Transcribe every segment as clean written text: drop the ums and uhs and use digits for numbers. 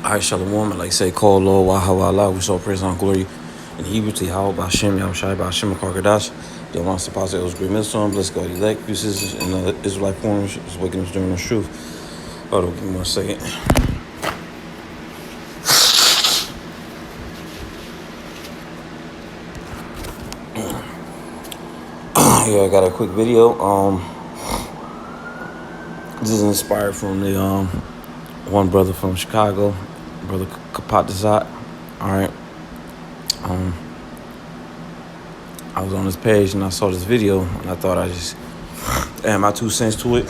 I Shalom, I like say, call Lord, Wahawa, we saw praise and glory. In Hebrew, How Bashem, Yahushai, Bashem, Karkadash. The Master Pastor, it was great millstone, bless God, elect, uses in the Israelite forms, is waking us during the truth. Hold on, give me 1 second. Yeah, I got a quick video. This is inspired from the one brother from Chicago, brother Kapatazat. Alright. I was on his page and I saw this video and I thought I just add my 2 cents to it.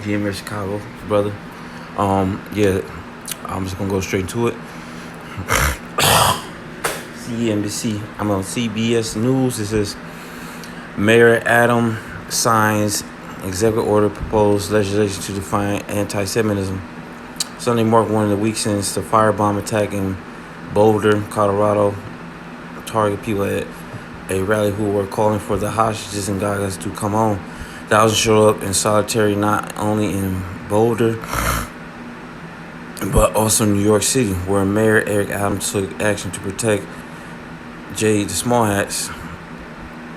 GM Chicago, brother. Yeah, I'm just gonna go straight to it. I'm on CBS News. It says Mayor Adam signs executive order proposed legislation to define anti-Semitism. Sunday marked one of the weeks since the firebomb attack in Boulder, Colorado, targeted people at a rally who were calling for the hostages and Gagas to come home. Thousands showed up in solidarity not only in Boulder, but also in New York City, where Mayor Eric Adams took action to protect the Small Hats,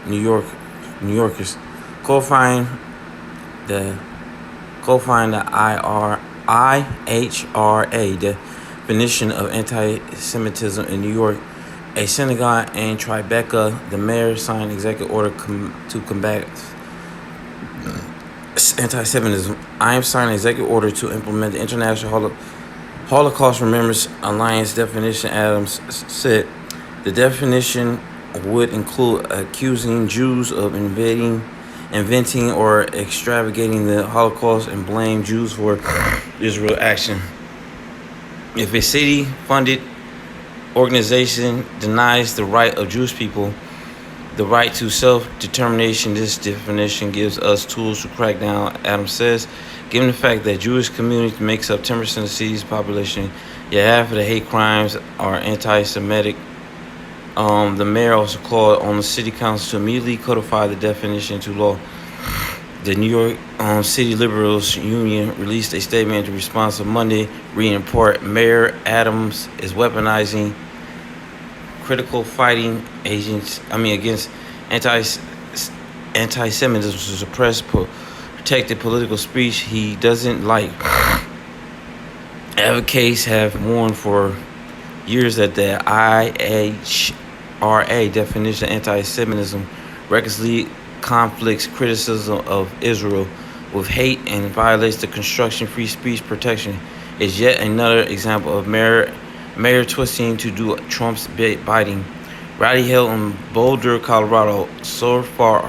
New Yorkers, codifying the IHRA definition of anti-Semitism in New York, a synagogue in Tribeca. The mayor signed executive order to combat anti-Semitism. I am signing executive order to implement the International Holocaust Remembrance Alliance definition. Adams said the definition would include accusing Jews of inventing or extravagating the Holocaust and blame Jews for Israel action. If a city-funded organization denies the right of Jewish people the right to self-determination, this definition gives us tools to crack down, Adams says. Given the fact that Jewish community makes up 10% of the city's population, yet half of the hate crimes are anti-Semitic, the mayor also called on the city council to immediately codify the definition into law. The New York City Liberals Union released a statement in response to Monday, reading in part, Mayor Adams is weaponizing critical fighting against anti-Semitism to suppress protected political speech he doesn't like. Advocates have warned for years that the IHRA definition of anti-Semitism recklessly conflicts criticism of Israel with hate and violates the construction free speech protection. Is yet another example of Mayor twisting to do Trump's biting. Rally held in Boulder, Colorado. So far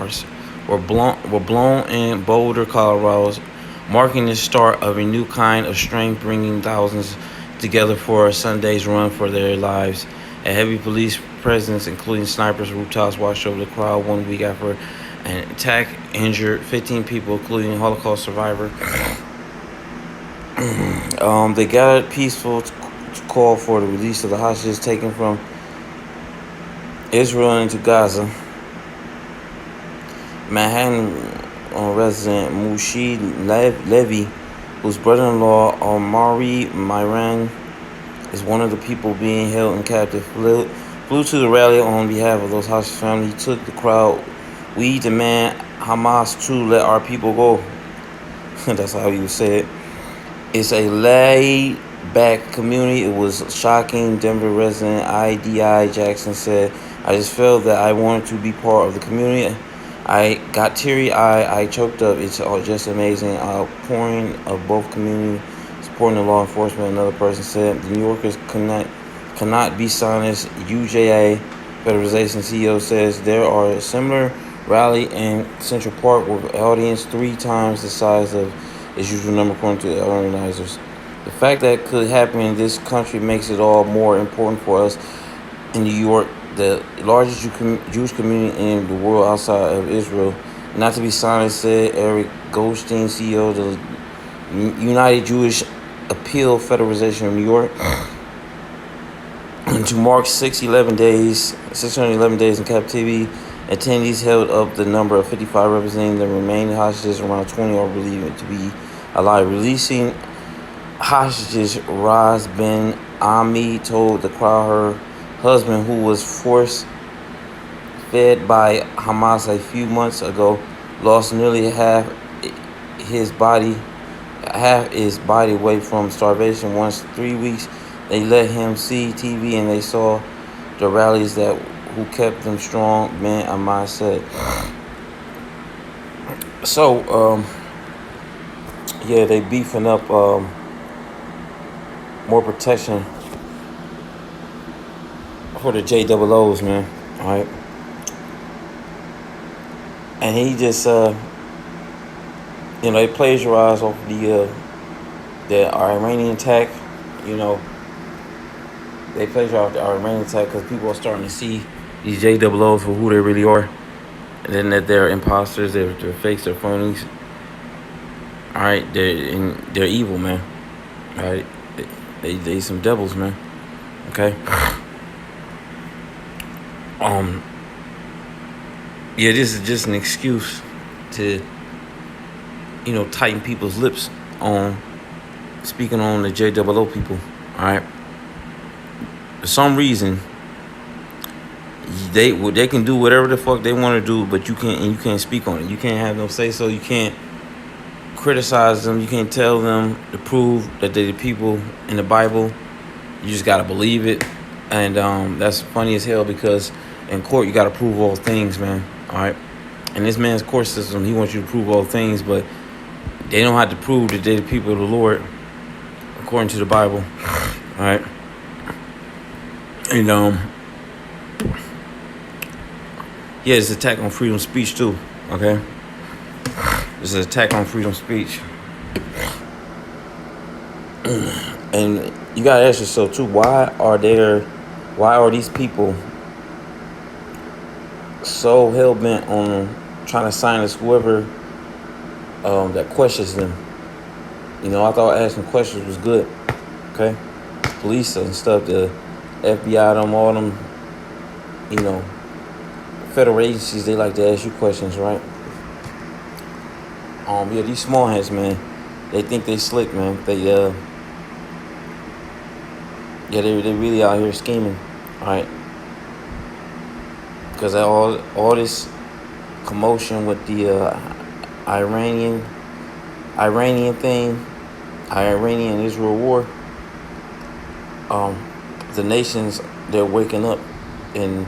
were blown in Boulder, Colorado, marking the start of a new kind of strength, bringing thousands together for a Sunday's run for their lives. A heavy police presence, including snipers, rooftops, watched over the crowd 1 week after an attack injured 15 people, including a Holocaust survivor. They gathered peaceful to call for the release of the hostages taken from Israel into Gaza. Manhattan resident Mushi Levy, whose brother-in-law Omari Myran is one of the people being held in captive, flew to the rally on behalf of those hostage families. He took the crowd. We demand Hamas to let our people go. That's how he said it. It's a laid-back community. It was shocking. Denver resident IDI Jackson said, I just felt that I wanted to be part of the community. I got teary-eyed. I choked up. It's all just amazing. Outpouring of both communities supporting the law enforcement. Another person said, the New Yorkers cannot be silenced. UJA Federalization CEO says there are a similar rally in Central Park with an audience 3 times the size of its usual number, according to the organizers. The fact that could happen in this country makes it all more important for us in New York, the largest Jewish community in the world outside of Israel, not to be silenced, said Eric Goldstein, CEO of the United Jewish Appeal Federation of New York. To mark 611 days in captivity, attendees held up the number of 55, representing the remaining hostages. Around 20 are believed to be alive. Releasing hostages, Raz Ben Ami told the crowd her husband, who was force fed by Hamas a few months ago, lost nearly his body half his body weight from starvation. Once 3 weeks, they let him see TV and they saw the rallies that who kept them strong. Ben Ami said. So, yeah, they beefing up more protection for the JOOs, man. All right, and he just they plagiarized off the Iranian attack. You know, they plagiarized the Iranian attack because people are starting to see these JOOs for who they really are, and then that they're imposters, they're fakes, they're phonies. All right, they're evil, man. All right, they some devils, man. Okay. Yeah, this is just an excuse to, tighten people's lips on speaking on the JOO people. All right. For some reason, they can do whatever the fuck they want to do, but you can't speak on it. You can't have no say so. You can't criticize them. You can't tell them to prove that they're the people in the Bible. You just gotta believe it, and that's funny as hell because in court you gotta prove all things, man. All right, in this man's court system, he wants you to prove all things, but they don't have to prove that they're the people of the Lord according to the Bible. All right, and yeah, it's an attack on freedom of speech too. Okay, it's an attack on freedom of speech. And you gotta ask yourself too, why are these people so hell bent on trying to silence whoever that questions them? I thought asking questions was good. Okay, police and stuff, the FBI, them, all them, federal agencies, they like to ask you questions, right? Yeah, these small heads, man, they think they slick, man. They really out here scheming, all right? Because all this commotion with the Iranian thing, Iranian-Israel war, the nations, they're waking up and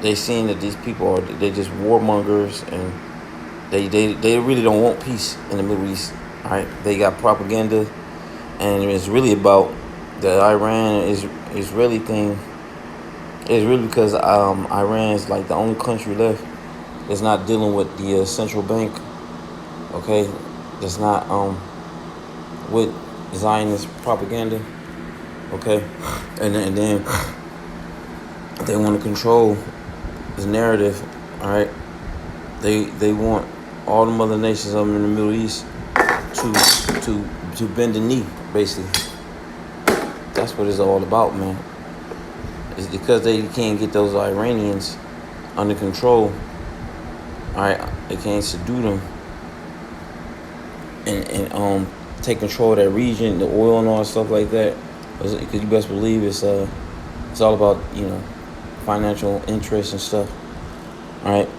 they seeing that these people they're just warmongers, and they really don't want peace in the Middle East, all right? They got propaganda, and it's really about the Iran-Israeli thing. It's really because Iran is like the only country left that's not dealing with the central bank, okay? That's not with Zionist propaganda, okay? And then they want to control the narrative, all right? They want all the other nations up in the Middle East to bend the knee, basically. That's what it's all about, man. It's because they can't get those Iranians under control. All right, they can't subdue them and take control of that region, the oil and all that stuff like that. Because you best believe it's all about financial interests and stuff. All right,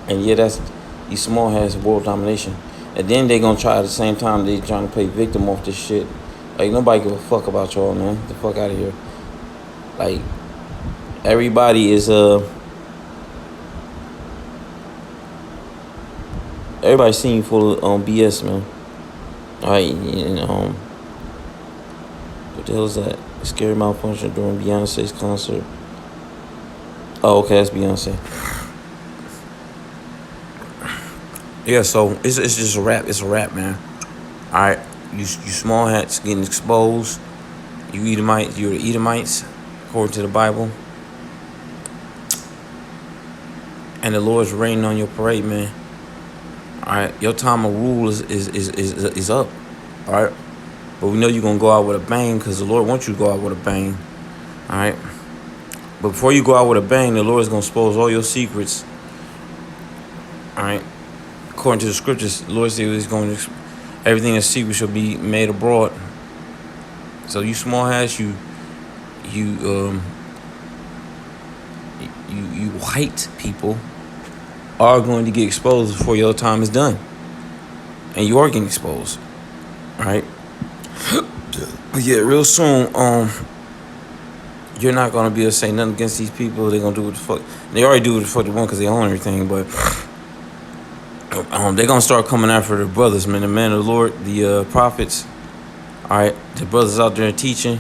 and yeah, that's these small heads world domination. And then they gonna try at the same time they trying to play victim off this shit. Like, nobody give a fuck about y'all, man. Get the fuck out of here. Like, everybody is everybody's seen full of BS, man. All right, and what the hell is that? Scary malfunction during Beyonce's concert. Oh, okay, that's Beyonce. Yeah, so it's just a rap. It's a rap, man. All right, you small hats getting exposed. You're the Edomites, according to the Bible. And the Lord's raining on your parade, man. All right, your time of rule is up. All right, but we know you're gonna go out with a bang because the Lord wants you to go out with a bang. All right, but before you go out with a bang, the Lord is gonna expose all your secrets. All right. According to the scriptures, the Lord said He's going to everything in secret shall be made abroad. So you small hats, you you white people are going to get exposed before your time is done, and you are getting exposed. All right. But yeah, real soon, you're not gonna be able to say nothing against these people. They're gonna do what the fuck. They already do what the fuck they want because they own everything. But they're gonna start coming after the brothers, man. The man of the Lord, the prophets. All right, the brothers out there teaching.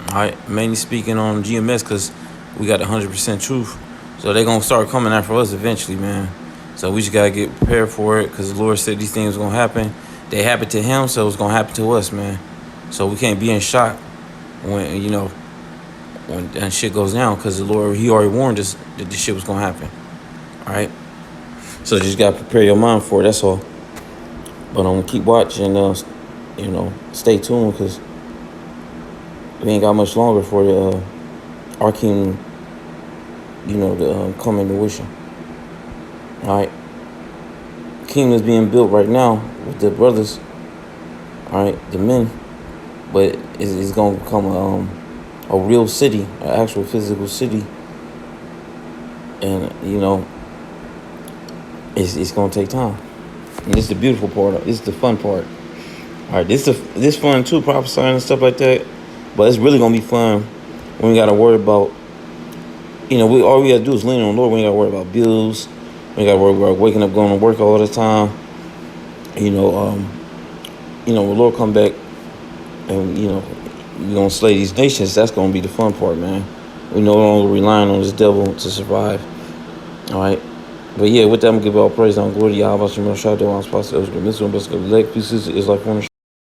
All right, mainly speaking on GMS because we got 100% truth. So they're gonna start coming after us eventually, man. So we just gotta get prepared for it because the Lord said these things are gonna happen. They happened to Him, so it's gonna happen to us, man. So we can't be in shock when when shit goes down because the Lord, He already warned us that this shit was gonna happen. All right. So just gotta prepare your mind for it. That's all. But keep watching. Stay tuned because we ain't got much longer for the our kingdom. To come into fruition. All right. Kingdom is being built right now with the brothers. All right, the men, but it's gonna become a real city, an actual physical city, and it's gonna take time. And this is the beautiful part. This is the fun part. All right, this fun too, prophesying and stuff like that. But it's really gonna be fun when we gotta worry about. All we gotta do is lean on the Lord. We ain't gotta worry about bills. We ain't gotta worry about waking up, going to work all the time. When the Lord come back, and we're gonna slay these nations. That's gonna be the fun part, man. We no longer relying on this devil to survive. All right. But yeah, with that, I'm gonna give all praise and glory to Yahweh. Shout out to our sponsor, Israel. This one, best of leg pieces is like one.